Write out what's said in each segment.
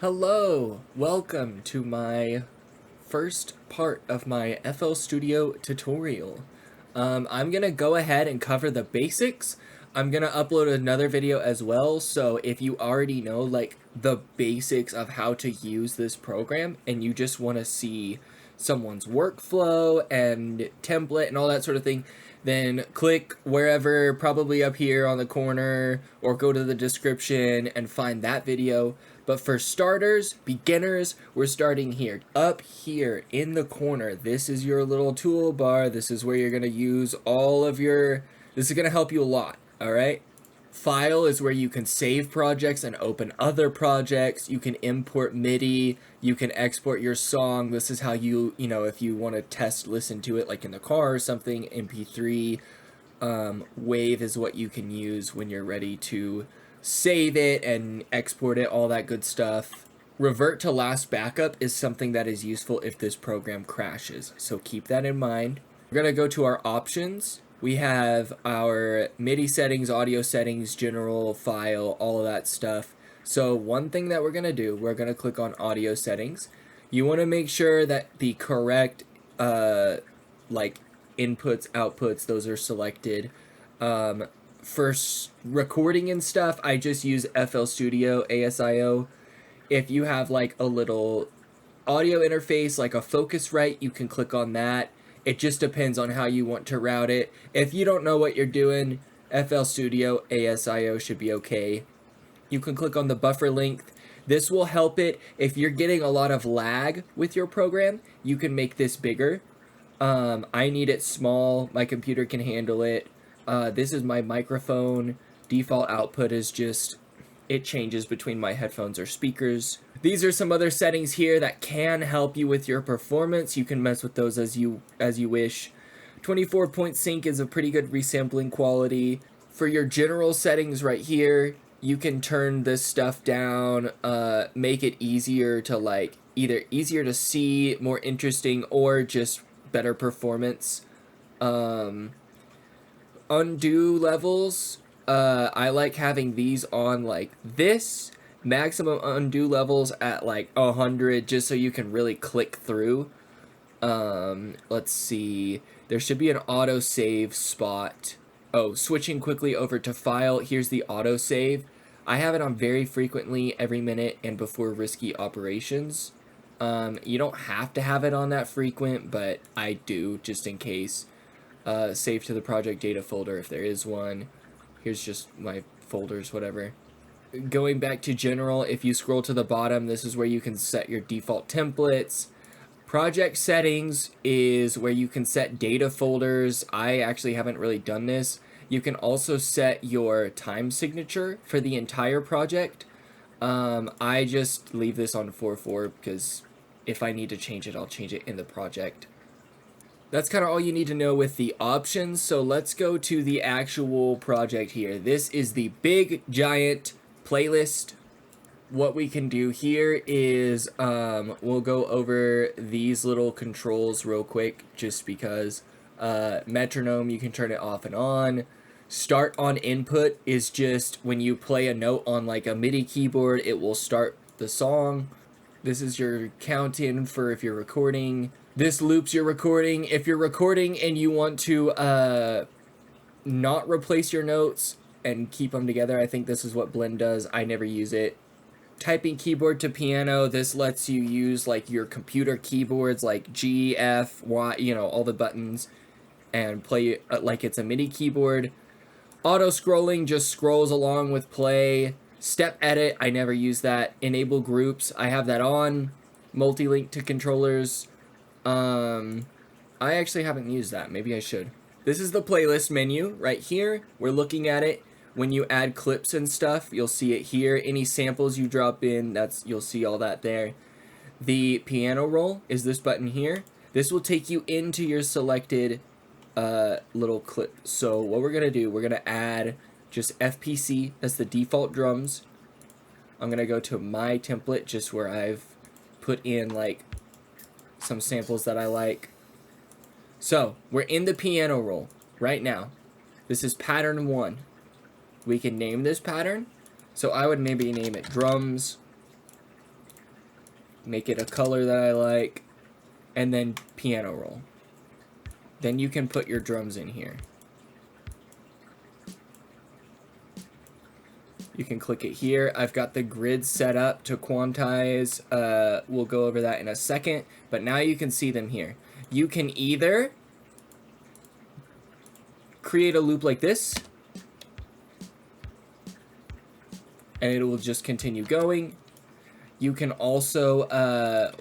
Hello, welcome to my first part of my FL Studio tutorial. I'm gonna go ahead and cover the basics. I'm gonna upload another video as well, so if you already know like the basics of how to use this program and you just want to see someone's workflow and template and all that sort of thing, then click wherever, probably up here on the corner, or go to the description and find that video. But for starters, beginners, we're starting here. Up here in the corner, this is your little toolbar. This is where you're going to use all of your... This is going to help you a lot, all right? File is where you can save projects and open other projects. You can import MIDI. You can export your song. This is how you know, if you want to test, listen to it like in the car or something, MP3. Wave is what you can use when you're ready to save it and export it, all that good stuff. Revert to last backup is something that is useful if this program crashes, so keep that in mind. We're going to go to our options. We have our MIDI settings, audio settings, general, file, all of that stuff. So one thing that we're going to do, we're going to click on audio settings. You want to make sure that the correct like inputs, outputs, those are selected. For recording and stuff, I just use FL Studio, ASIO. If you have like a little audio interface, like a Focusrite, you can click on that. It just depends on how you want to route it. If you don't know what you're doing, FL Studio, ASIO should be okay. You can click on the buffer length. This will help it. If you're getting a lot of lag with your program, you can make this bigger. I need it small. My computer can handle it. This is my microphone. Default output is just, it changes between my headphones or speakers. These are some other settings here that can help you with your performance. You can mess with those as you wish. 24-point sync is a pretty good resampling quality. For your general settings right here, you can turn this stuff down, make it easier to like, either easier to see, more interesting, or just better performance. Undo levels, I like having these on like this. Maximum undo levels at like 100, just so you can really click through. Let's see, there should be an auto save spot. Oh, switching quickly over to file, here's the auto save. I have it on very frequently, every minute, and before risky operations. You don't have to have it on that frequent, but I do, just in case. Save to the project data folder if there is one. Here's just my folders, whatever. Going back to general, if you scroll to the bottom, this is where you can set your default templates. Project settings is where you can set data folders. I actually haven't really done this. You can also set your time signature for the entire project. I just leave this on 4.4 because if I need to change it, I'll change it in the project. That's kind of all you need to know with the options, so let's go to the actual project here. This is the big, giant playlist. What we can do here is we'll go over these little controls real quick, just because. Metronome, you can turn it off and on. Start on input is just when you play a note on like a MIDI keyboard, it will start the song. This is your count-in for if you're recording. This loops your recording. If you're recording and you want to not replace your notes and keep them together, I think this is what Blend does. I never use it. Typing keyboard to piano, this lets you use like your computer keyboards like G, F, Y, you know, all the buttons, and play like it's a MIDI keyboard. Auto scrolling just scrolls along with play. Step edit, I never use that. Enable groups, I have that on. Multi-link to controllers. I actually haven't used that. Maybe I should. This is the playlist menu right here. We're looking at it. When you add clips and stuff, you'll see it here. Any samples you drop in, you'll see all that there. The piano roll is this button here. This will take you into your selected little clip. So what we're gonna do, we're gonna add just FPC. That's the default drums. I'm gonna go to my template, just where I've put in like some samples that I like. So we're in the piano roll right now. This is pattern 1. We can name this pattern. So I would maybe name it drums make it a color that I like, and then piano roll. Then you can put your drums in here. You can click it here. I've got the grid set up to quantize. We'll go over that in a second, but now you can see them here. You can either create a loop like this, and it will just continue going. You can also,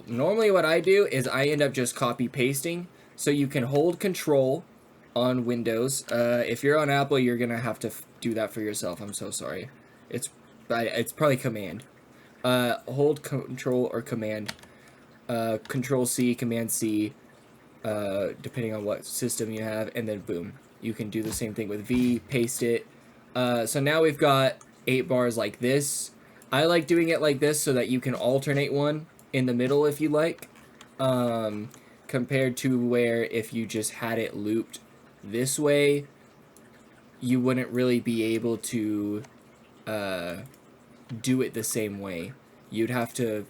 normally what I do is I end up just copy pasting. So you can hold Control on Windows. If you're on Apple, you're gonna have to do that for yourself. I'm so sorry. It's probably Command. Hold Control or Command. Control C, Command C, depending on what system you have, and then boom. You can do the same thing with V, paste it. So now we've got 8 bars like this. I like doing it like this so that you can alternate one in the middle if you like. Compared to where if you just had it looped this way, you wouldn't really be able to do it the same way. You'd have to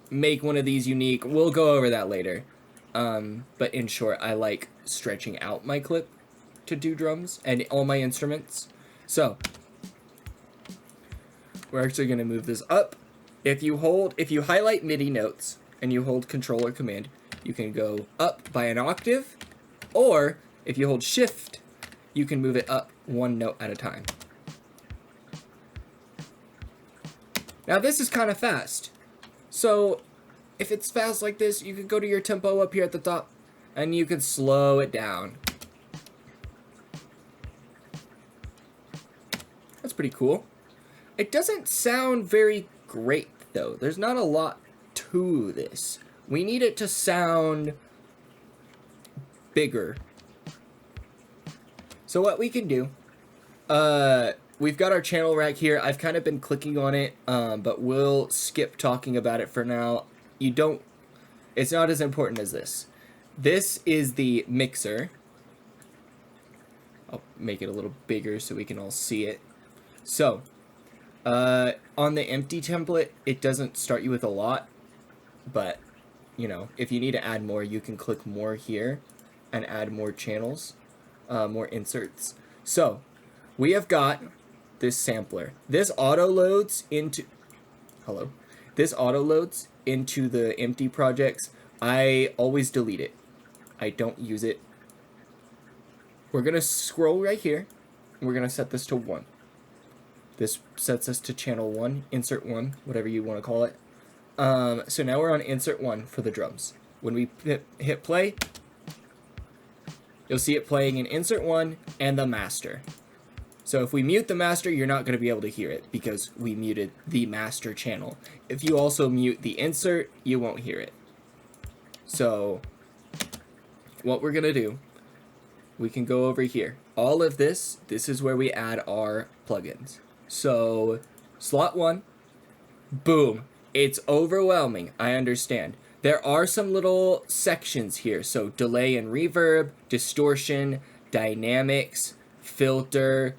make one of these unique. We'll go over that later. But in short, I like stretching out my clip to do drums and all my instruments. So we're actually going to move this up. If you highlight MIDI notes and you hold Control or Command, you can go up by an octave, or if you hold Shift, you can move it up one note at a time. Now this is kind of fast. So if it's fast like this, you can go to your tempo up here at the top, and you can slow it down. That's pretty cool. It doesn't sound very great, though. There's not a lot to this. We need it to sound bigger. So what we can do, we've got our channel rack here. I've kind of been clicking on it, but we'll skip talking about it for now. It's not as important as this. This is the mixer. I'll make it a little bigger so we can all see it. So, on the empty template, it doesn't start you with a lot, but, you know, if you need to add more, you can click more here and add more channels, more inserts. So, we have got this sampler. This auto-loads into... Hello? This auto-loads into the empty projects. I always delete it. I don't use it. We're going to scroll right here. We're going to set this to 1. This sets us to channel 1, insert 1, whatever you want to call it. So now we're on insert 1 for the drums. When we hit play, you'll see it playing in insert 1 and the master. So if we mute the master, you're not going to be able to hear it because we muted the master channel. If you also mute the insert, you won't hear it. So what we're going to do, we can go over here. All of this is where we add our plugins. So slot 1, boom. It's overwhelming, I understand. There are some little sections here. So delay and reverb, distortion, dynamics, filter,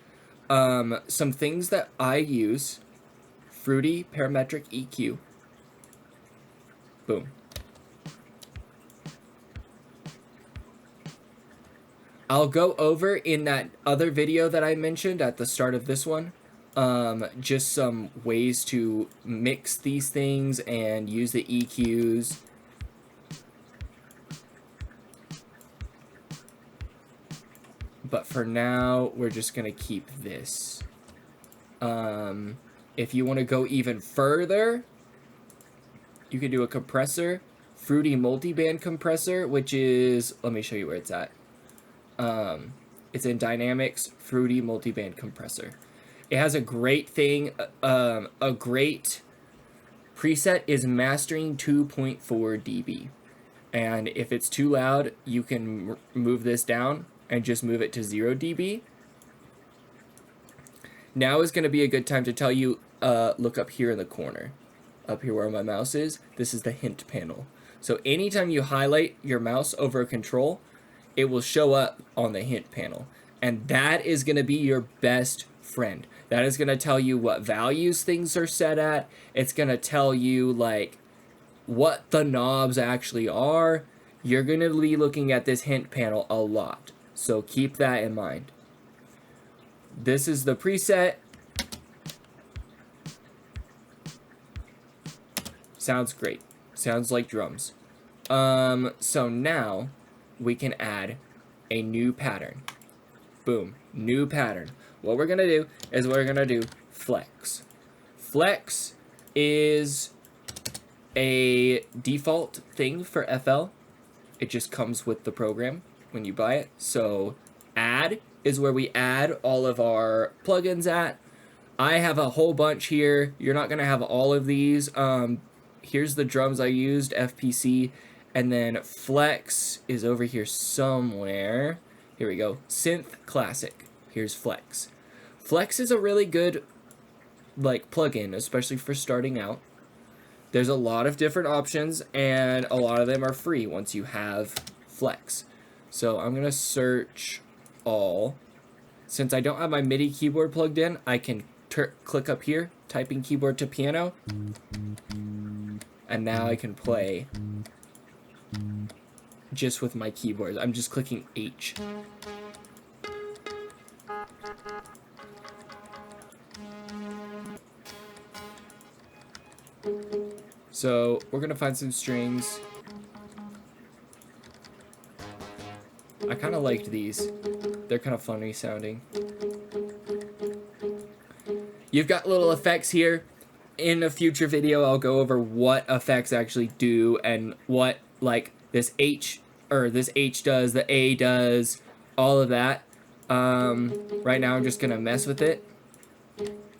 some things that I use. Fruity parametric EQ. Boom. I'll go over in that other video that I mentioned at the start of this one, just some ways to mix these things and use the EQs. But for now, we're just going to keep this. If you want to go even further, you can do a compressor, Fruity multiband compressor, which is, let me show you where it's at. It's in Dynamics, Fruity multiband compressor. It has a great thing, a great preset is mastering 2.4 dB. And if it's too loud, you can move this down and just move it to 0 dB. Now is going to be a good time to tell you, look up here in the corner. Up here where my mouse is, this is the hint panel. So anytime you highlight your mouse over a control, it will show up on the hint panel. And that is going to be your best friend. That is going to tell you what values things are set at. It's going to tell you, like, what the knobs actually are, you're going to be looking at this hint panel a lot. So keep that in mind. This is the preset. Sounds great. Sounds like drums. So now we can add a new pattern. Boom, new pattern. What we're gonna do is we're gonna do flex. Flex is a default thing for FL. It just comes with the program when you buy it. So add is where we add all of our plugins at. I have a whole bunch here. You're not gonna have all of these. Here's the drums I used, FPC, and then flex is over here somewhere. Here we go, synth classic. Here's flex. Flex is a really good like plugin, especially for starting out. There's a lot of different options, and a lot of them are free once you have flex. So I'm gonna search all. Since I don't have my MIDI keyboard plugged in, I can click up here, typing keyboard to piano. And now I can play just with my keyboard. I'm just clicking H. So we're gonna find some strings. I kind of liked these. They're kind of funny sounding. You've got little effects here. In a future video, I'll go over what effects actually do and what like this H does, the A does, all of that. Right now I'm just gonna mess with it.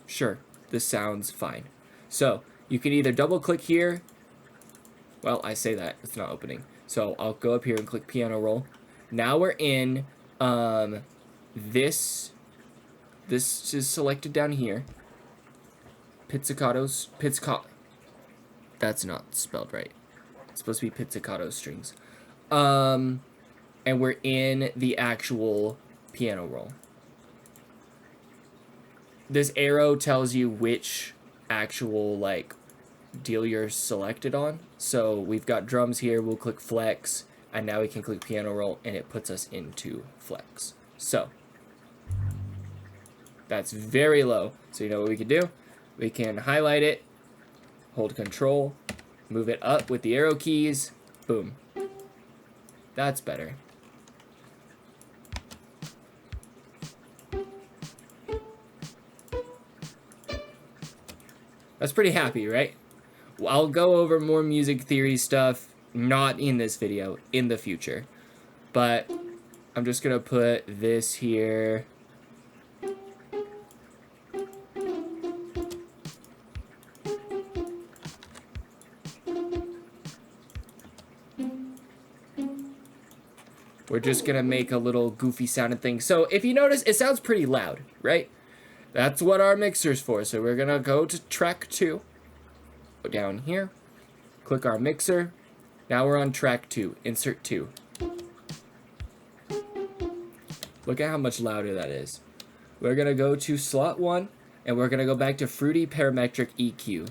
Sure, this sounds fine. So you can either double click here. Well, I say that, it's not opening. So I'll go up here and click piano roll. Now we're in this is selected down here. Pizzicatos, that's not spelled right. It's supposed to be pizzicato strings. And we're in the actual piano roll. This arrow tells you which actual like deal you're selected on. So we've got drums here, we'll click flex, and now we can click piano roll, and it puts us into flex. So that's very low. So you know what we can do? We can highlight it, hold control, move it up with the arrow keys, boom. That's better. That's pretty happy, right? Well, I'll go over more music theory stuff, not in this video, in the future. But I'm just gonna put this here. We're just gonna make a little goofy sounding thing. So if you notice, it sounds pretty loud, right? That's what our mixer's for. So we're gonna go to track 2. Go down here, click our mixer. Now we're on track 2, insert 2. Look at how much louder that is. We're gonna go to slot 1, and we're gonna go back to Fruity Parametric EQ.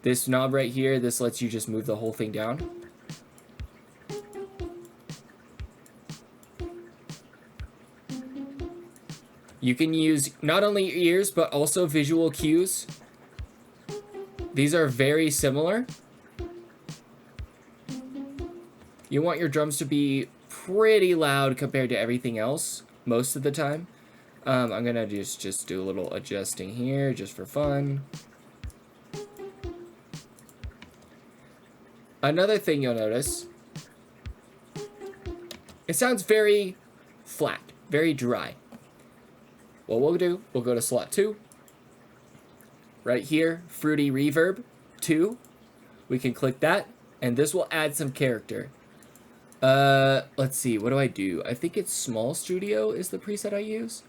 This knob right here, this lets you just move the whole thing down. You can use not only your ears, but also visual cues. These are very similar. You want your drums to be pretty loud compared to everything else most of the time. I'm gonna just do a little adjusting here just for fun. Another thing you'll notice, it sounds very flat, very dry. What we'll do, we'll go to slot 2. Right here, Fruity Reverb 2. We can click that, and this will add some character. Let's see, what do I do? I think it's Small Studio is the preset I use.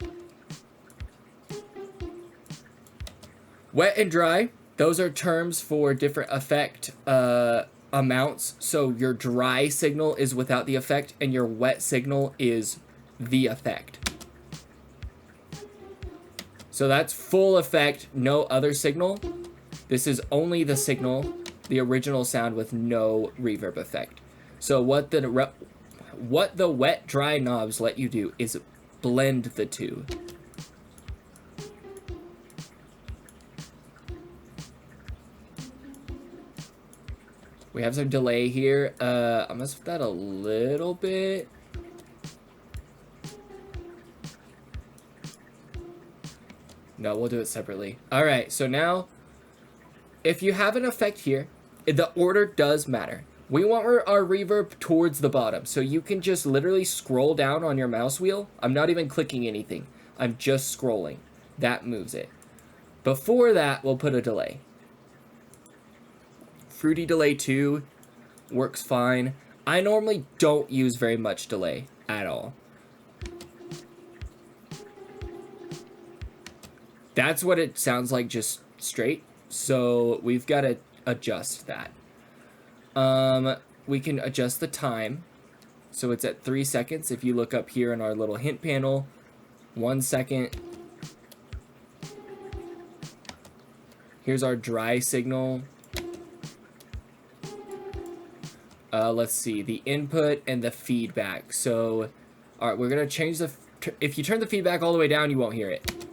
Wet and dry, those are terms for different effect amounts. So your dry signal is without the effect, and your wet signal is the effect. So that's full effect, no other signal. This is only the signal. the original sound with no reverb effect. So what the wet dry knobs let you do is blend the two. We have some delay here. I'll mess with that a little bit. No, we'll do it separately. All right, so now, if you have an effect here, the order does matter. We want our reverb towards the bottom, so you can just literally scroll down on your mouse wheel. I'm not even clicking anything. I'm just scrolling. That moves it. Before that, we'll put a delay. Fruity delay 2 works fine. I normally don't use very much delay at all. That's what it sounds like just straight. So we've got to adjust that. We can adjust the time. So it's at 3 seconds. If you look up here in our little hint panel, 1 second. Here's our dry signal. Let's see, the input and the feedback. So, all right, we're going to change the... If you turn the feedback all the way down, you won't hear it.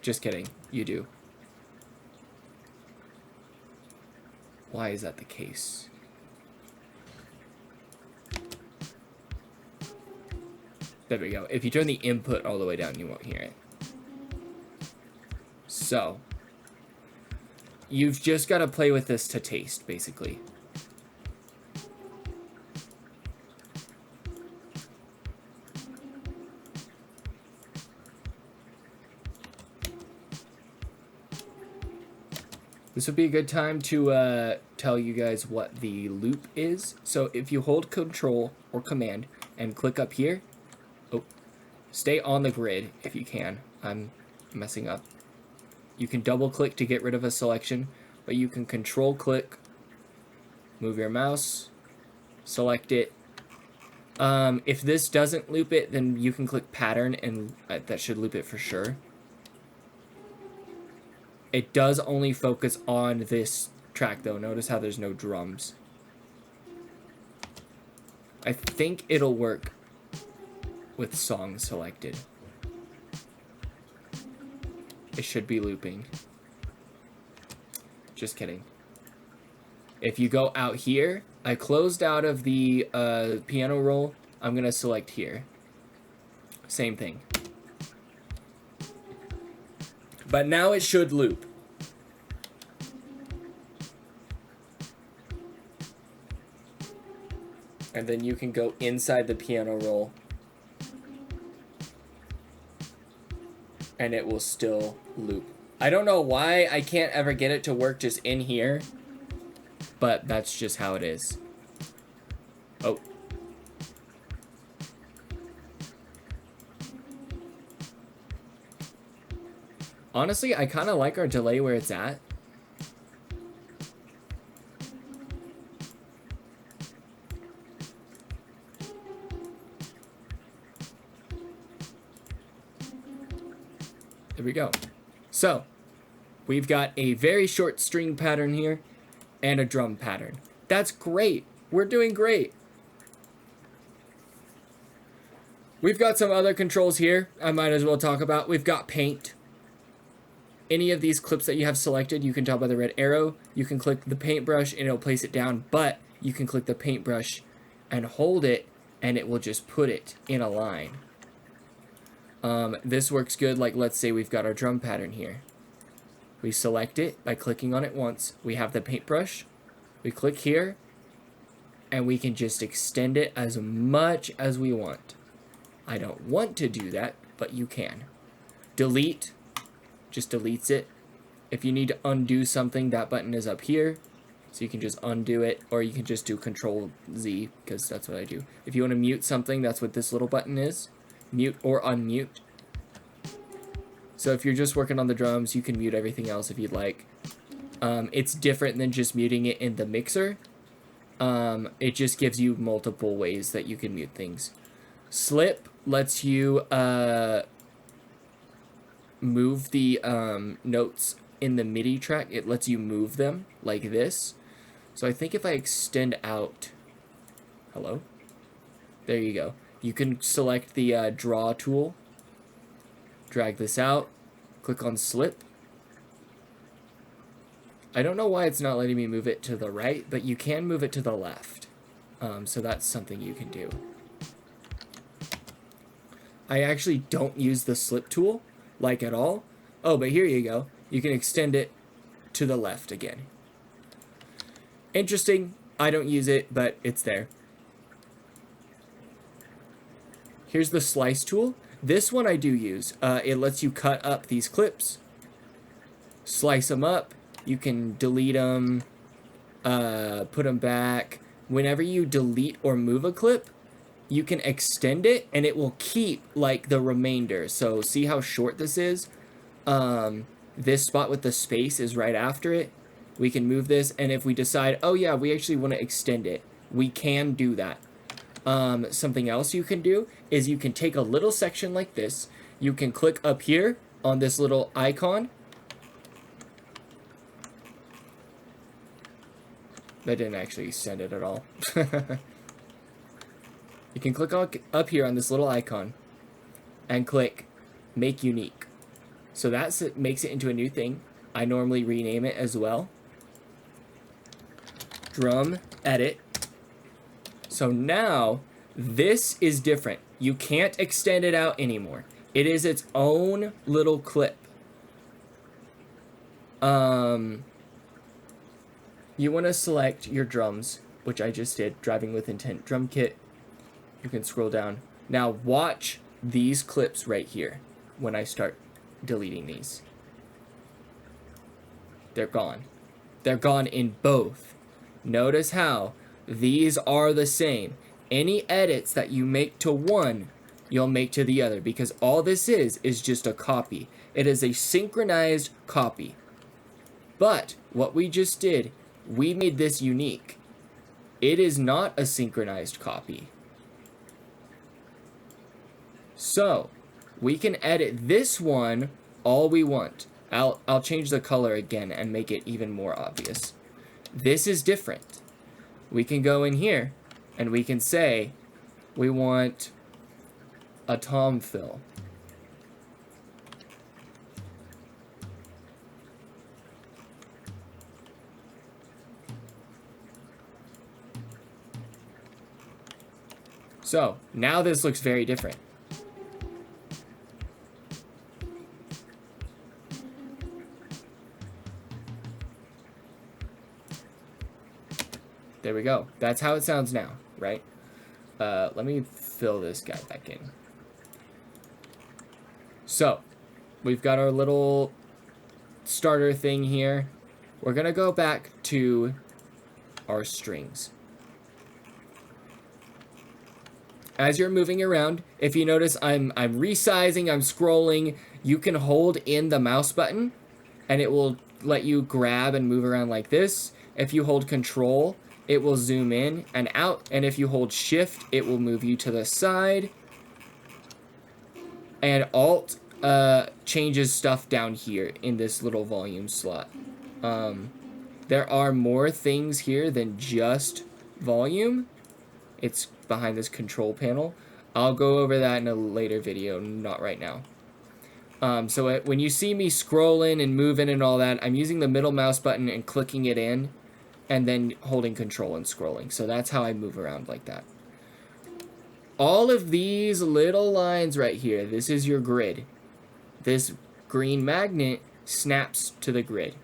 Just kidding. You do. Why is that the case? There we go. If you turn the input all the way down, you won't hear it. So, you've just got to play with this to taste, basically. This would be a good time to tell you guys what the loop is. So if you hold Control or Command and click up here, stay on the grid if you can. I'm messing up. You can double click to get rid of a selection, but you can Control click, move your mouse, select it. If this doesn't loop it, then you can click Pattern, and that should loop it for sure. It does only focus on this track, though. Notice how there's no drums. I think it'll work with songs selected. It should be looping. Just kidding. If you go out here, I closed out of the piano roll. I'm going to select here. Same thing. But now it should loop. And then you can go inside the piano roll. And it will still loop. I don't know why I can't ever get it to work just in here. But that's just how it is. Oh. Honestly, I kind of like our delay where it's at. There we go. So, we've got a very short string pattern here and a drum pattern. That's great. We're doing great. We've got some other controls here I might as well talk about. We've got paint. Any of these clips that you have selected, you can tell by the red arrow. You can click the paintbrush and it'll place it down, but you can click the paintbrush and hold it and it will just put it in a line. This works good, like let's say we've got our drum pattern here. We select it by clicking on it once. We have the paintbrush. We click here and we can just extend it as much as we want. I don't want to do that, but you can. Delete. Just deletes it. If you need to undo something, that button is up here. So you can just undo it, or you can just do Control Z, because that's what I do. If you want to mute something, that's what this little button is. Mute or unmute. So if you're just working on the drums, you can mute everything else if you'd like. It's different than just muting it in the mixer. It just gives you multiple ways that you can mute things. Slip lets you move the notes in the MIDI track. It lets you move them like this. So I think if I extend out, hello? There you go. You can select the draw tool, drag this out, click on slip. I don't know why it's not letting me move it to the right, but you can move it to the left. So that's something you can do. I actually don't use the slip tool, like at all. Oh, but here you go. You can extend it to the left again. Interesting. I don't use it, but it's there. Here's the slice tool. This one I do use. It lets you cut up these clips, slice them up. You can delete them, put them back. Whenever you delete or move a clip, you can extend it and it will keep like the remainder. So see how short this is? This spot with the space is right after it. We can move this, and if we decide, oh yeah, we actually want to extend it, we can do that. Something else you can do is you can take a little section like this. You can click up here on this little icon. That didn't actually extend it at all. You can click up here on this little icon and click Make Unique. So that makes it into a new thing. I normally rename it as well. Drum Edit. So now this is different. You can't extend it out anymore. It is its own little clip. You want to select your drums, which I just did, Driving with Intent drum kit. You can scroll down. Now watch these clips right here when I start deleting these. They're gone. They're gone in both. Notice how these are the same. Any edits that you make to one, you'll make to the other, because all this is just a copy. It is a synchronized copy. But what we just did, we made this unique. It is not a synchronized copy. So we can edit this one all we want. I'll change the color again and make it even more obvious. This is different. We can go in here and we can say we want a tom fill. So now this looks very different. There we go. That's how it sounds now, right? Let me fill this guy back in. So, we've got our little starter thing here. We're gonna go back to our strings. As you're moving around, if you notice I'm resizing, I'm scrolling, you can hold in the mouse button and it will let you grab and move around like this. If you hold control, it will zoom in and out, and if you hold shift, it will move you to the side. And alt changes stuff down here in this little volume slot. There are more things here than just volume. It's behind this control panel. I'll go over that in a later video, not right now. So when you see me scrolling and moving and all that, I'm using the middle mouse button and clicking it in, and then holding control and scrolling. So that's how I move around like that. All of these little lines right here, this is your grid. This green magnet snaps to the grid.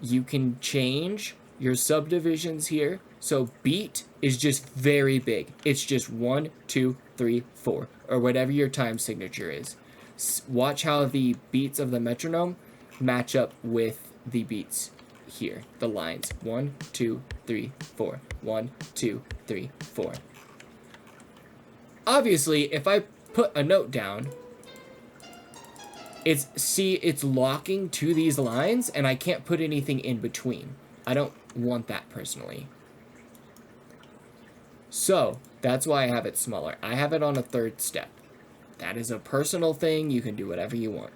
You can change your subdivisions here. So beat is just very big. It's just 1, 2, 3, 4, or whatever your time signature is. Watch how the beats of the metronome match up with the beats here, the lines 1, 2, 3, 4, 1, 2, 3, 4. Obviously, if I put a note down, it's locking to these lines, and I can't put anything in between. I don't want that personally. So that's why I have it smaller. I have it on a third step. That is a personal thing. You can do whatever you want.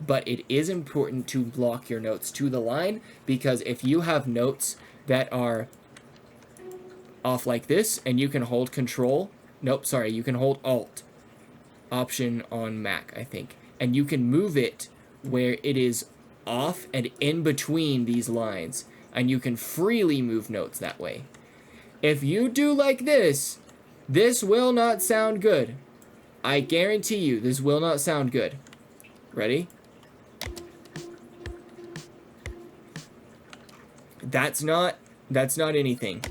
but it is important to lock your notes to the line, because if you have notes that are off like this, and you can hold control, nope, sorry, you can hold alt, option on Mac, I think, and you can move it where it is off and in between these lines, and you can freely move notes that way. If you do like this, this will not sound good. I guarantee you, this will not sound good. Ready? That's not anything.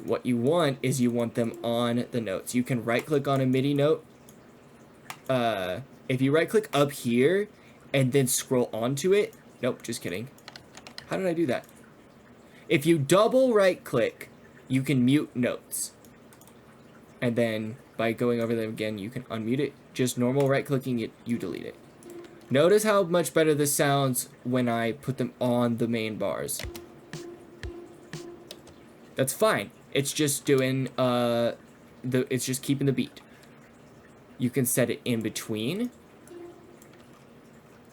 What you want is you want them on the notes. You can right click on a MIDI note. If you right click up here and then scroll onto it, nope, just kidding. How did I do that? If you double right click, you can mute notes. And then by going over them again, you can unmute it. Just normal right clicking it, you delete it. Notice how much better this sounds when I put them on the main bars. That's fine. It's just doing, it's just keeping the beat. You can set it in between.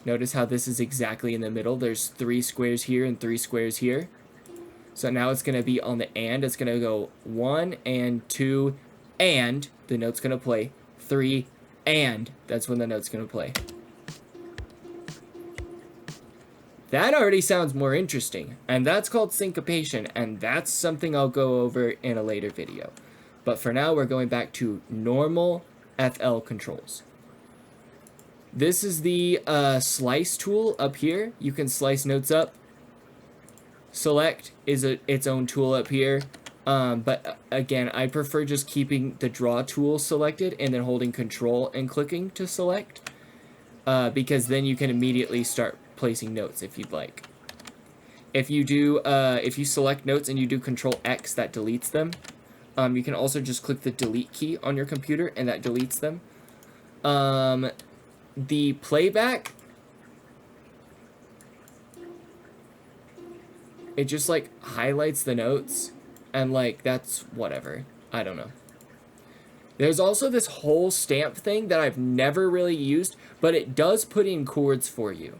Notice how this is exactly in the middle. There's 3 squares here and 3 squares here. So now it's going to be on the and. It's going to go 1 and 2 and the note's going to play. 3 and that's when the note's going to play. That already sounds more interesting, and that's called syncopation, and that's something I'll go over in a later video. But for now, we're going back to normal FL controls. This is the slice tool up here. You can slice notes up. Select is its own tool up here. But again, I prefer just keeping the draw tool selected and then holding control and clicking to select. Because then you can immediately start placing notes if you'd like. If you do, if you select notes and you do Control X, that deletes them. You can also just click the delete key on your computer and that deletes them. The playback, it just like highlights the notes and like that's whatever. I don't know. There's also this whole stamp thing that I've never really used, but it does put in chords for you.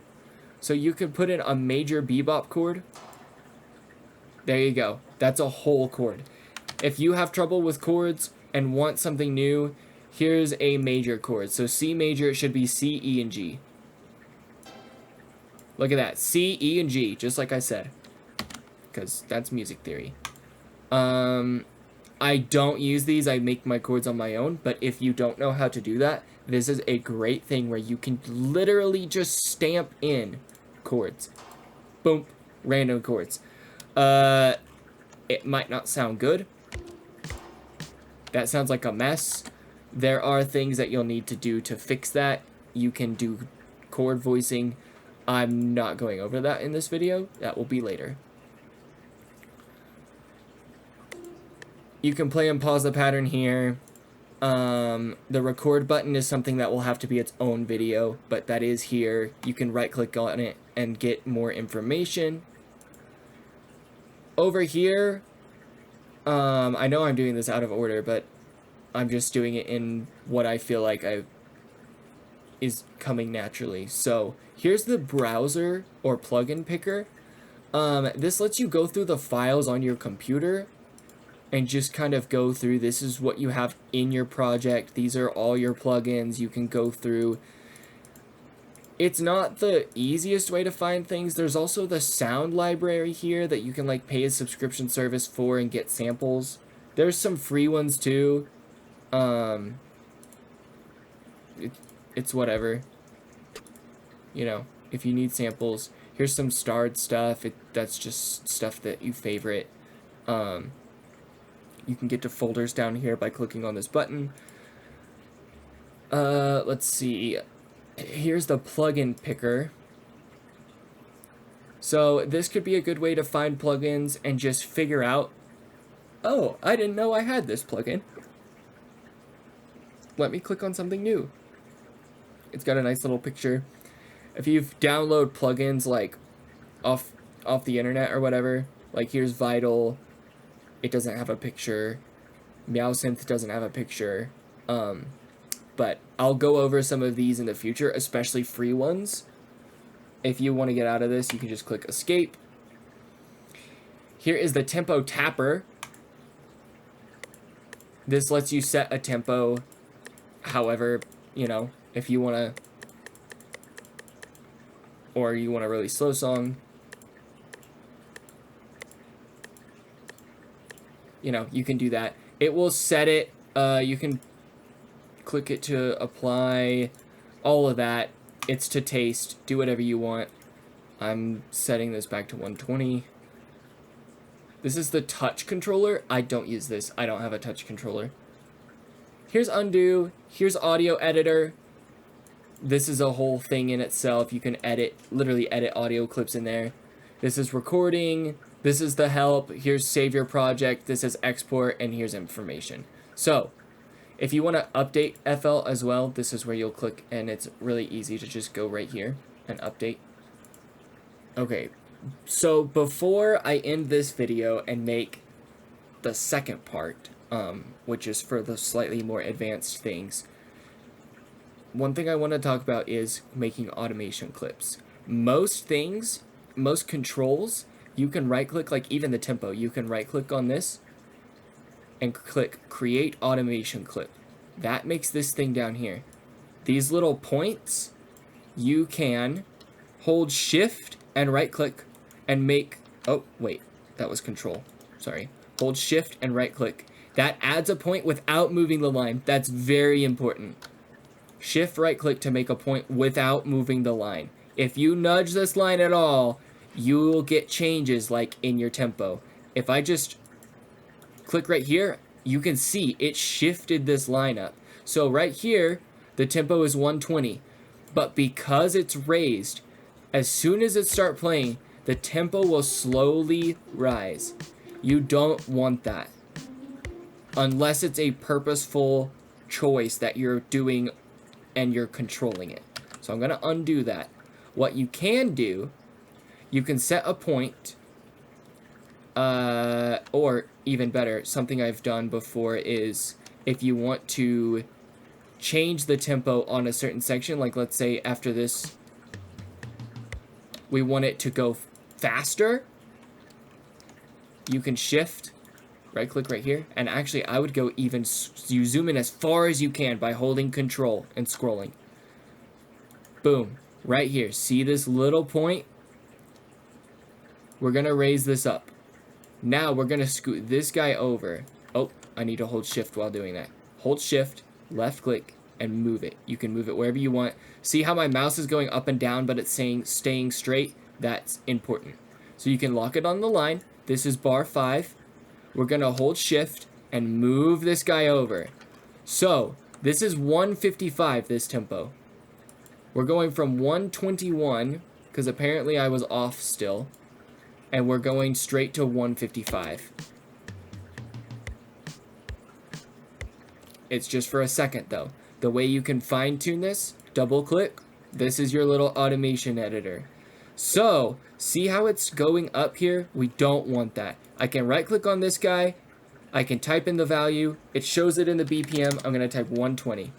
So you can put in a major bebop chord. There you go. That's a whole chord. If you have trouble with chords and want something new, here's a major chord. So C major, it should be C, E, and G. Look at that. C, E, and G, just like I said. Because that's music theory. I don't use these. I make my chords on my own. But if you don't know how to do that, this is a great thing where you can literally just stamp in chords. Boom. Random chords. It might not sound good. That sounds like a mess. There are things that you'll need to do to fix that. You can do chord voicing. I'm not going over that in this video. That will be later. You can play and pause the pattern here. The record button is something that will have to be its own video, but that is here. You can right click on it and get more information. Over here, I know I'm doing this out of order, but I'm just doing it in what I feel like is coming naturally. So here's the browser or plugin picker. This lets you go through the files on your computer and just kind of go through. This is what you have in your project. These are all your plugins you can go through. It's not the easiest way to find things. There's also the sound library here that you can like pay a subscription service for and get samples. There's some free ones too. It's whatever. You know, if you need samples, here's some starred stuff. That's just stuff that you favorite. You can get to folders down here by clicking on this button. Let's see. Here's the plugin picker. So this could be a good way to find plugins and just figure out, oh, I didn't know I had this plugin. Let me click on something new. It's got a nice little picture. If you download plugins like off the internet or whatever, like here's Vital, it doesn't have a picture. MeowSynth doesn't have a picture. but I'll go over some of these in the future, especially free ones. If you want to get out of this, you can just click escape. Here is the tempo tapper. This lets you set a tempo however, you know, if you want to, or you want a really slow song. You know, you can do that. It will set it. You can click it to apply all of that. It's to taste. Do whatever you want. I'm setting this back to 120. This is the touch controller. I don't use this. I don't have a touch controller. Here's undo. Here's audio editor. This is a whole thing in itself. You can edit, literally edit audio clips in there. This is recording. This is the help. Here's save your project. This is export, and here's information. So if you want to update FL as well, this is where you'll click, and it's really easy to just go right here and update. Okay, so before I end this video and make the second part, which is for the slightly more advanced things, one thing I want to talk about is making automation clips. Most things, most controls, you can right click, like even the tempo, you can right click on this and click create automation clip. That makes this thing down here. These little points, you can hold shift and right click and make, oh wait, that was control, sorry. Hold shift and right click. That adds a point without moving the line. That's very important. Shift right click to make a point without moving the line. If you nudge this line at all, you will get changes like in your tempo. If I just click right here, you can see it shifted this line up. So right here, the tempo is 120. But because it's raised, as soon as it starts playing, the tempo will slowly rise. You don't want that. Unless it's a purposeful choice that you're doing and you're controlling it. So I'm going to undo that. What you can do, you can set a point, or even better, something I've done before is if you want to change the tempo on a certain section, like let's say after this, we want it to go faster, you can shift, right click right here, and actually I would go even, you zoom in as far as you can by holding control and scrolling. Boom, right here, see this little point? We're gonna raise this up. Now we're gonna scoot this guy over. Oh, I need to hold shift while doing that. Hold shift, left click, and move it. You can move it wherever you want. See how my mouse is going up and down, but it's saying staying straight? That's important. So you can lock it on the line. This is bar 5. We're gonna hold shift and move this guy over. So this is 155, this tempo. We're going from 121, because apparently I was off still, and we're going straight to 155. It's just for a second though. The way you can fine tune this, double click, this is your little automation editor. So, see how it's going up here? We don't want that. I can right click on this guy, I can type in the value, it shows it in the BPM, I'm gonna type 120.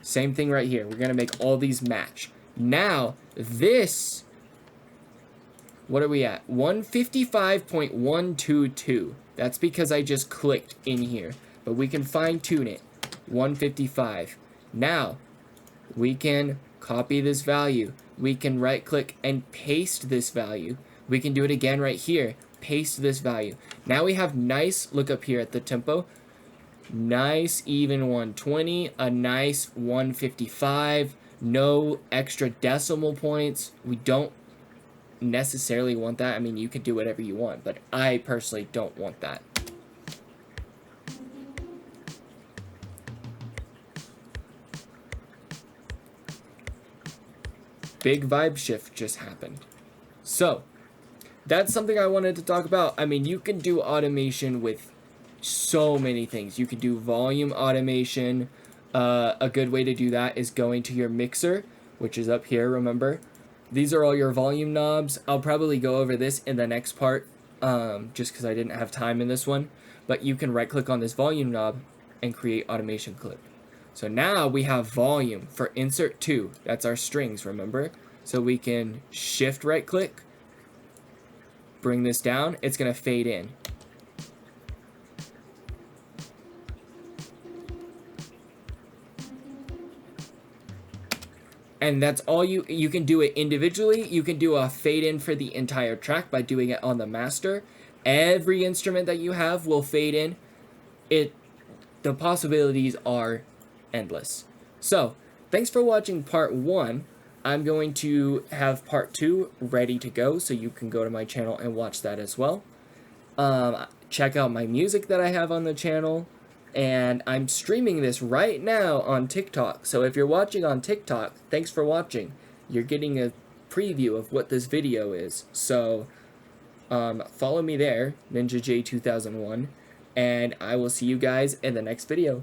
Same thing right here, we're gonna make all these match. Now, this, what are we at? 155.122. That's because I just clicked in here, but we can fine tune it. 155. Now, we can copy this value. We can right click and paste this value. We can do it again right here. Paste this value. Now we have nice, look up here at the tempo. Nice even 120, a nice 155, no extra decimal points. We don't necessarily want that. I mean, you can do whatever you want, but I personally don't want that. Big vibe shift just happened. So, that's something I wanted to talk about. I mean, you can do automation with so many things. You can do volume automation. A good way to do that is going to your mixer, which is up here, remember? These are all your volume knobs. I'll probably go over this in the next part, just because I didn't have time in this one. But you can right click on this volume knob and create automation clip. So now we have volume for insert 2. That's our strings, remember? So we can shift right click, bring this down, it's going to fade in. And that's all you can do it individually. You can do a fade in for the entire track by doing it on the master. Every instrument that you have will fade in. The possibilities are endless. So, thanks for watching part 1. I'm going to have part 2 ready to go, so you can go to my channel and watch that as well. Check out my music that I have on the channel. And I'm streaming this right now on TikTok. So if you're watching on TikTok, thanks for watching. You're getting a preview of what this video is. So follow me there, NinjaJ2001, and I will see you guys in the next video.